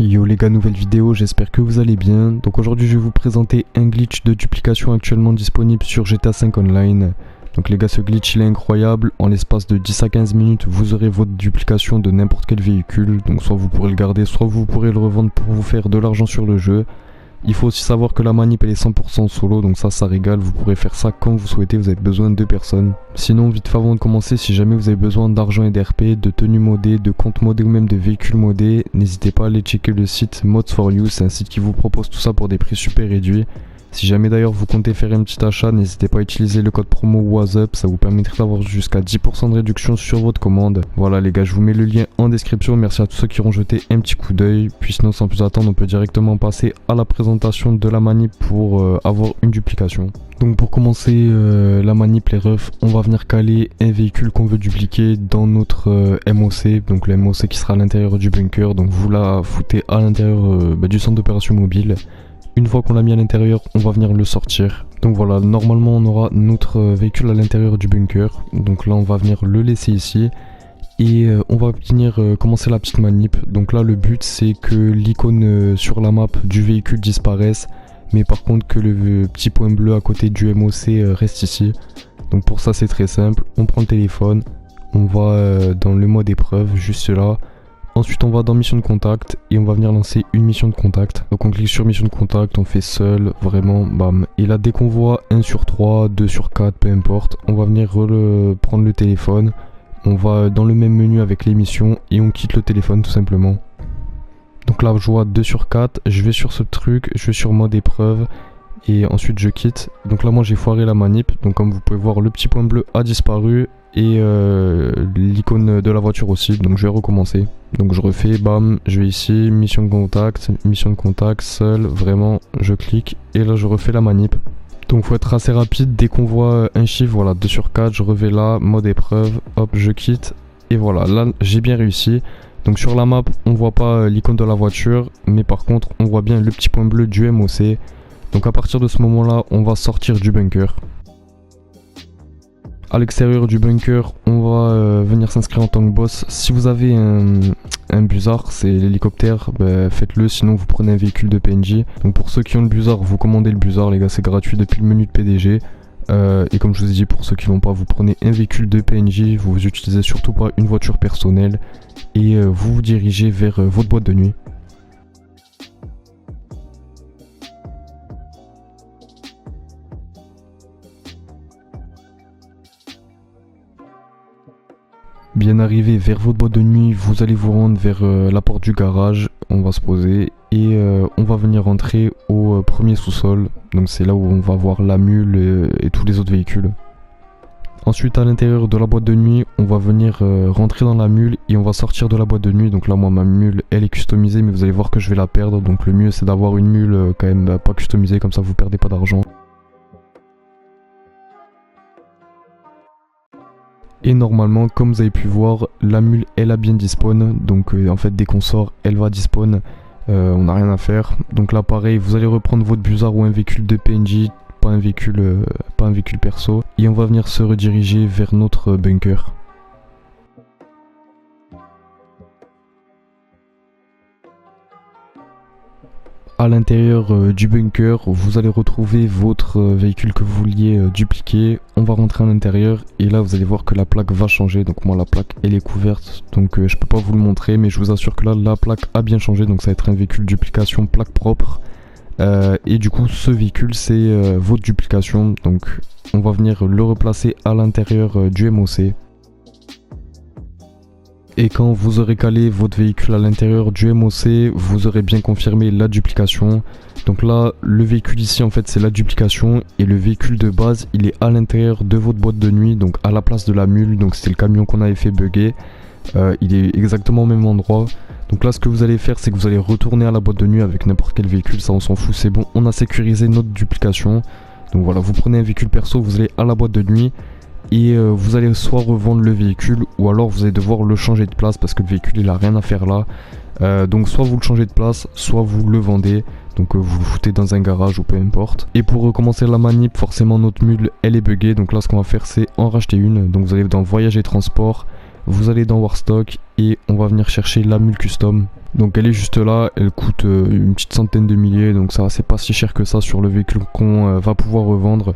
Yo les gars, nouvelle vidéo, j'espère que vous allez bien. Donc aujourd'hui je vais vous présenter un glitch de duplication actuellement disponible sur GTA 5 Online. Donc les gars, ce glitch il est incroyable, en l'espace de 10 à 15 minutes vous aurez votre duplication de n'importe quel véhicule. Donc soit vous pourrez le garder, soit vous pourrez le revendre pour vous faire de l'argent sur le jeu. Il faut aussi savoir que la manip elle est 100% solo, donc ça régale, vous pourrez faire ça quand vous souhaitez, vous avez besoin de 2 personnes. Sinon vite fait avant de commencer, si jamais vous avez besoin d'argent et d'RP, de tenues modées, de comptes modés ou même de véhicules modés, n'hésitez pas à aller checker le site Mods4U, c'est un site qui vous propose tout ça pour des prix super réduits. Si jamais d'ailleurs vous comptez faire un petit achat, n'hésitez pas à utiliser le code promo WASUP, ça vous permettra d'avoir jusqu'à 10% de réduction sur votre commande. Voilà les gars, je vous mets le lien en description, merci à tous ceux qui auront jeté un petit coup d'œil. Puis sinon sans plus attendre, on peut directement passer à la présentation de la manip pour avoir une duplication. Donc pour commencer la manip les refs, on va venir caler un véhicule qu'on veut dupliquer dans notre MOC, donc le MOC qui sera à l'intérieur du bunker, donc vous la foutez à l'intérieur du centre d'opération mobile. Une fois qu'on l'a mis à l'intérieur, on va venir le sortir. Donc voilà, normalement on aura notre véhicule à l'intérieur du bunker. Donc là on va venir le laisser ici. Et on va venir commencer la petite manip. Donc là le but c'est que l'icône sur la map du véhicule disparaisse. Mais par contre que le petit point bleu à côté du MOC reste ici. Donc pour ça c'est très simple. On prend le téléphone, on va dans le mode épreuve, juste là. Ensuite on va dans mission de contact et on va venir lancer une mission de contact. Donc on clique sur mission de contact, on fait seul, vraiment, bam. Et là dès qu'on voit 1 sur 3, 2 sur 4, peu importe, on va venir prendre le téléphone. On va dans le même menu avec les missions et on quitte le téléphone tout simplement. Donc là je vois 2 sur 4, je vais sur ce truc, je vais sur mode épreuve. Et ensuite je quitte. Donc là moi j'ai foiré la manip. Donc comme vous pouvez voir, le petit point bleu a disparu. Et l'icône de la voiture aussi, donc je vais recommencer. Donc je refais, bam, je vais ici, mission de contact, seul, vraiment, je clique et là je refais la manip. Donc faut être assez rapide, dès qu'on voit un chiffre, voilà, 2 sur 4, je reviens là, mode épreuve, hop, je quitte. Et voilà, là j'ai bien réussi. Donc sur la map, on voit pas l'icône de la voiture, mais par contre on voit bien le petit point bleu du MOC. Donc à partir de ce moment là, on va sortir du bunker. À l'extérieur du bunker, on va venir s'inscrire en tant que boss. Si vous avez un busard, c'est l'hélicoptère, bah, faites-le, sinon vous prenez un véhicule de PNJ. Donc pour ceux qui ont le busard, vous commandez le busard les gars, c'est gratuit depuis le menu de PDG. Et comme je vous ai dit, pour ceux qui l'ont pas, vous prenez un véhicule de PNJ, vous utilisez surtout pas une voiture personnelle. Et vous vous dirigez vers votre boîte de nuit. Bien arrivé vers votre boîte de nuit, vous allez vous rendre vers la porte du garage, on va se poser et on va venir rentrer au premier sous-sol. Donc c'est là où on va voir la mule et tous les autres véhicules. Ensuite à l'intérieur de la boîte de nuit, on va venir rentrer dans la mule et on va sortir de la boîte de nuit. Donc là moi ma mule elle est customisée, mais vous allez voir que je vais la perdre. Donc le mieux c'est d'avoir une mule quand même pas customisée, comme ça vous perdez pas d'argent. Et normalement, comme vous avez pu voir, la mule elle a bien despawn. Donc en fait dès qu'on sort, elle va despawn. On n'a rien à faire. Donc là pareil, vous allez reprendre votre busard ou un véhicule de PNJ, pas un véhicule perso. Et on va venir se rediriger vers notre bunker. À l'intérieur du bunker, vous allez retrouver votre véhicule que vous vouliez dupliquer. On va rentrer à l'intérieur et là vous allez voir que la plaque va changer. Donc moi la plaque elle est couverte, donc je peux pas vous le montrer, mais je vous assure que là la plaque a bien changé. Donc ça va être un véhicule duplication plaque propre. Et du coup ce véhicule c'est votre duplication. Donc on va venir le replacer à l'intérieur du MOC. Et quand vous aurez calé votre véhicule à l'intérieur du MOC, vous aurez bien confirmé la duplication. Donc là, le véhicule ici en fait c'est la duplication et le véhicule de base il est à l'intérieur de votre boîte de nuit, donc à la place de la mule, donc c'était le camion qu'on avait fait bugger. Il est exactement au même endroit. Donc là ce que vous allez faire c'est que vous allez retourner à la boîte de nuit avec n'importe quel véhicule, ça on s'en fout, c'est bon, on a sécurisé notre duplication. Donc voilà, vous prenez un véhicule perso, vous allez à la boîte de nuit. Et vous allez soit revendre le véhicule ou alors vous allez devoir le changer de place parce que le véhicule il a rien à faire là. Donc soit vous le changez de place, soit vous le vendez. Donc vous le foutez dans un garage ou peu importe. Et pour recommencer la manip, forcément notre mule elle est buggée. Donc là ce qu'on va faire c'est en racheter une. Donc vous allez dans voyage et transport, vous allez dans Warstock et on va venir chercher la mule custom. Donc elle est juste là, elle coûte une petite centaine de milliers, donc ça c'est pas si cher que ça sur le véhicule qu'on va pouvoir revendre.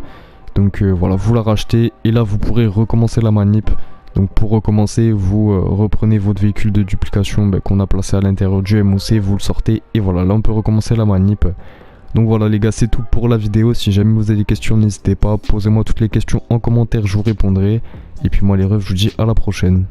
Donc voilà, vous la rachetez et là vous pourrez recommencer la manip. Donc pour recommencer, vous reprenez votre véhicule de duplication qu'on a placé à l'intérieur du MOC, vous le sortez et voilà, là on peut recommencer la manip. Donc voilà les gars, c'est tout pour la vidéo. Si jamais vous avez des questions, n'hésitez pas, posez-moi toutes les questions en commentaire, je vous répondrai. Et puis moi les refs, je vous dis à la prochaine.